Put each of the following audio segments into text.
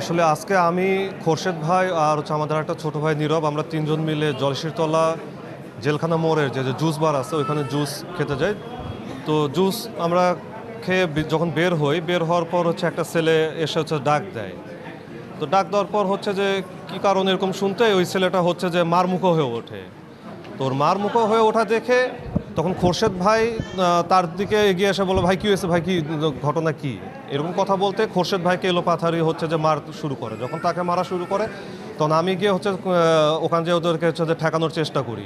আসলে আজকে আমি খোরশেদ ভাই আর হচ্ছে আমাদের একটা ছোট ভাই নীরব, আমরা তিনজন মিলে জলশিরতলা জেলখানা মোড়ের যে জুস বার আছে ওইখানে জুস খেতে যাই। তো জুস আমরা খেয়ে যখন বের হওয়ার পর হচ্ছে একটা ছেলে এসে হচ্ছে ডাক দেয়। তো ডাক দেওয়ার পর হচ্ছে যে কী কারণ এরকম শুনতে ওই ছেলেটা হচ্ছে যে মারমুখো হয়ে ওঠে। তো ওর মারমুখো হয়ে ওঠা দেখে তখন খোরশেদ ভাই তার দিকে এগিয়ে এসে বলো, ভাই কী হয়েছে, ভাই কী ঘটনা কী, এরকম কথা বলতে খোরশেদ ভাইকে এলোপাথারি হচ্ছে যে মার শুরু করে। যখন তাকে মারা শুরু করে তখন আমি গিয়ে হচ্ছে ওখানে যে ওদেরকে হচ্ছে যে ঠেকানোর চেষ্টা করি।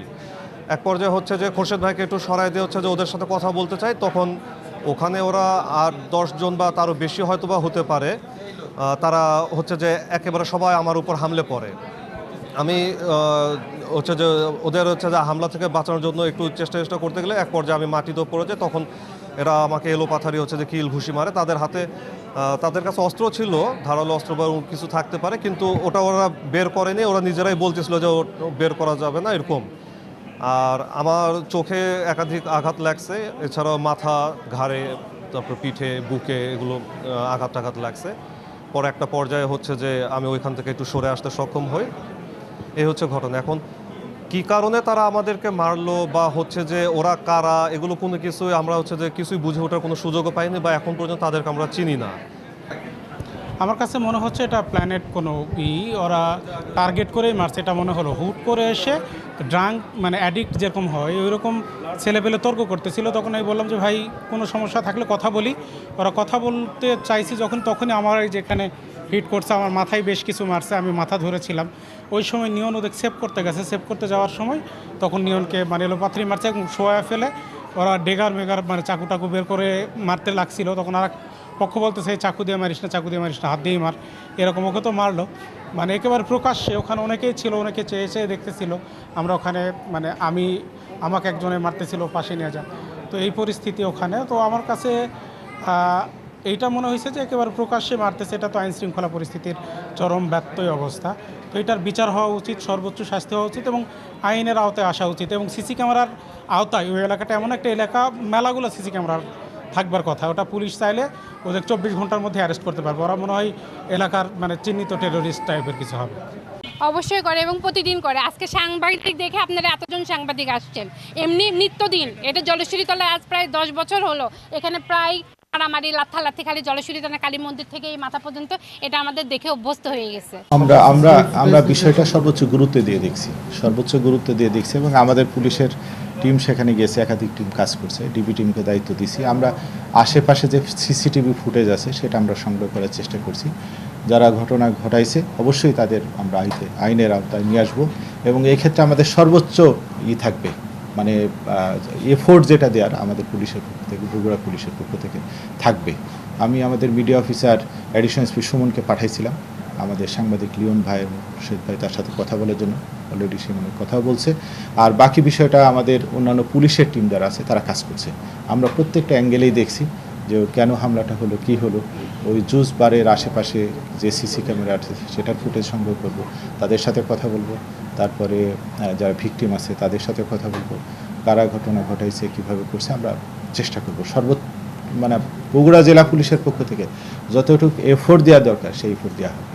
এক পর্যায়ে হচ্ছে যে খোরশেদ ভাইকে একটু সরাই দিয়ে হচ্ছে যে ওদের সাথে কথা বলতে চাই, তখন ওখানে ওরা 8-10 জন বা তারও বেশি হয়তো বা হতে পারে, তারা হচ্ছে যে একেবারে সবাই আমার উপর হামলে পড়ে। আমি হচ্ছে যে ওদের হচ্ছে যে হামলা থেকে বাঁচানোর জন্য একটু চেষ্টা করতে গেলে এক পর্যায়ে আমি মাটিতে পড়ে যাই। তখন এরা আমাকে এলোপাথারি হচ্ছে যে কিল ঘুষি মারে। তাদের হাতে তাদের কাছে অস্ত্র ছিল, ধারালো অস্ত্র বা কিছু থাকতে পারে, কিন্তু ওটা ওরা বের করেনি। ওরা নিজেরাই বলতেছিল যে বের করা যাবে না এরকম। আর আমার চোখে একাধিক আঘাত লাগছে, এছাড়াও মাথা, ঘাড়ে, তারপর পিঠে, বুকে এগুলো আঘাত লাগছে। পরে একটা পর্যায়ে হচ্ছে যে আমি ওইখান থেকে একটু সরে আসতে সক্ষম হই। এই হচ্ছে ঘটনা। এখন কী কারণে তারা আমাদেরকে মারলো বা হচ্ছে যে ওরা কারা, এগুলো কোনো কিছুই আমরা হচ্ছে যে কিছুই বুঝে ওঠার কোনো সুযোগও পাইনি বা এখন পর্যন্ত তাদেরকে আমরা চিনি না। আমার কাছে মনে হচ্ছে এটা প্ল্যানেট কোনো ওরা টার্গেট করেই মারছে, এটা মনে হলো। হুট করে এসে ড্রাঙ্ক মানে অ্যাডিক্ট যেরকম হয় ওইরকম ছেলেপেলে তর্ক করতেছিল। তখন আমি বললাম যে ভাই কোনো সমস্যা থাকলে কথা বলি। ওরা কথা বলতে চাইছি যখন, তখনই আমার এই যেখানে হিট করছে, আমার মাথায় বেশ কিছু মারছে, আমি মাথা ধরেছিলাম। ওই সময় নিয়ন ওদের সেভ করতে গেছে, সেভ করতে যাওয়ার সময় তখন নিয়নকে মানে এলোপাথারি মারছে এবং শোয়া ফেলে ওরা ডেগার মেগার মানে চাকু টাকু বের করে মারতে লাগছিল। তখন আর পক্ষ বলতেছে চাকু দিয়ে মারিস না, চাকু দিয়ে মারিস না, হাত দিয়েই মার, এরকম ওকে তো মারলো। মানে একেবারে প্রকাশ্যে, ওখানে অনেকেই ছিল, অনেকে চেয়ে দেখতেছিল। আমরা ওখানে মানে আমাকে একজনে মারতেছিল, পাশে নিয়ে যা। তো এই পরিস্থিতি ওখানে। তো আমার কাছে এইটা মনে হয়েছে যে একেবারে প্রকাশ্যে মারতেছে, এটা তো আইন শৃঙ্খলা পরিস্থিতির চরম ব্যত্যয় অবস্থা। তো এটার বিচার হওয়া উচিত, সর্বোচ্চ শাস্তি হওয়া উচিত এবং আইনের আওতায় আসা উচিত। এবং সিসি ক্যামেরার আওতায় ওই এলাকাটা এমন একটা এলাকা, মেলাগুলো সিসি ক্যামেরার থাকবার কথা। ওটা পুলিশ চাইলে ওদের 24 ঘন্টার মধ্যে অ্যারেস্ট করতে পারবে। ওরা মনে হয় এলাকার মানে চিহ্নিত টেরোরিস্ট টাইপের কিছু হবে। অবশ্যই করে এবং প্রতিদিন করে। আজকে সাংবাদিক দেখে আপনারা এতজন সাংবাদিক আসছেন, এমনি নিত্যদিন। এটা জলশ্বরীতলায় আজ প্রায় 10 বছর হলো, এখানে প্রায় মারামারি, লাথালাথি খালি জলশ্বরীতলা কালী মন্দির থেকে এই মাথা পর্যন্ত, এটা আমাদের দেখে অভ্যস্ত হয়ে গেছে। আমরা বিষয়টা সর্বোচ্চ গুরুত্ব দিয়ে দেখছি এবং আমাদের পুলিশের টিম সেখানে গেছে, একাধিক টিম কাজ করছে, ডিবি টিমকে দায়িত্ব দিছি। আমরা আশেপাশে যে সিসিটিভি ফুটেজ আছে সেটা আমরা সংগ্রহ করার চেষ্টা করছি। যারা ঘটনা ঘটাইছে অবশ্যই তাদের আমরা আইনের আওতায় নিয়ে আসবো এবং এই ক্ষেত্রে আমাদের সর্বোচ্চ থাকবে, মানে এফোর্ট যেটা দেওয়ার আমাদের পুলিশের পক্ষ থেকে, বগুড়া পুলিশের পক্ষ থেকে থাকবে। আমি আমাদের মিডিয়া অফিসার অ্যাডিশনাল এসপি সুমনকে পাঠাইছিলাম আমাদের সাংবাদিক লিওন ভাই এবং রশিদ ভাই তার সাথে কথা বলার জন্য। অলরেডি সে কথা বলছে। আর বাকি বিষয়টা আমাদের অন্যান্য পুলিশের টিম যারা আছে তারা কাজ করছে। আমরা প্রত্যেকটা অ্যাঙ্গেলেই দেখছি যে কেন হামলাটা হলো, কী হলো। ওই জুস বারের আশেপাশে যে সিসি ক্যামেরা আছে সেটার ফুটেজ সংগ্রহ করব, তাদের সাথে কথা বলবো। তারপরে যারা ভিকটিম আছে তাদের সাথে কথা বলবো, কারা ঘটনা ঘটাইছে, কীভাবে করছে, আমরা চেষ্টা করবো মানে বগুড়া জেলা পুলিশের পক্ষ থেকে যতটুকু এফোর্ট দেওয়া দরকার সেই এফোর্ট দেওয়া হবে।